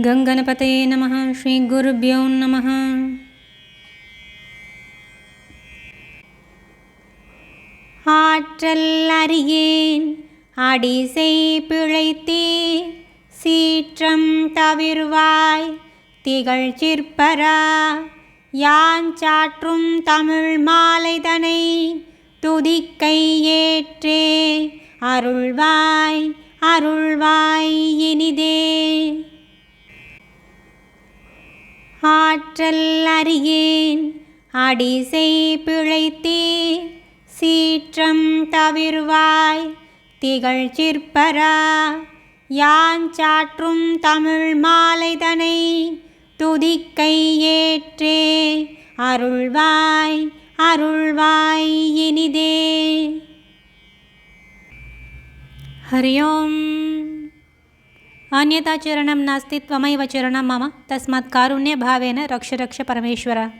गंगणपतये नमः. श्रीगुरुभ्यो नमः. ஆற்றல் அறியேன் அடிசெய் பிழைத்தே சீற்றம் தவிர்வாய் திகழ் சிற்பரா யான் சாற்றும் தமிழ் மாலைதனை துதிக்கை ஏற்றே அருள்வாய் அருள்வாய் இனிதே. ஆற்றல் அறியேன் அடிசெய் பிழைத்தே சீற்றம் தவிர்வாய் திகழ் சிற்பரா யான் சாற்றும் தமிழ் மாலைதனை துதிக்கை ஏற்றே அருள்வாய் அருள்வாய் இனிதே. हरि ओम्. अन्यथा चरणं नास्ति त्वमैव चरणं मम तस्मात् कारुण्यभावेन रक्ष रक्ष परमेश्वर.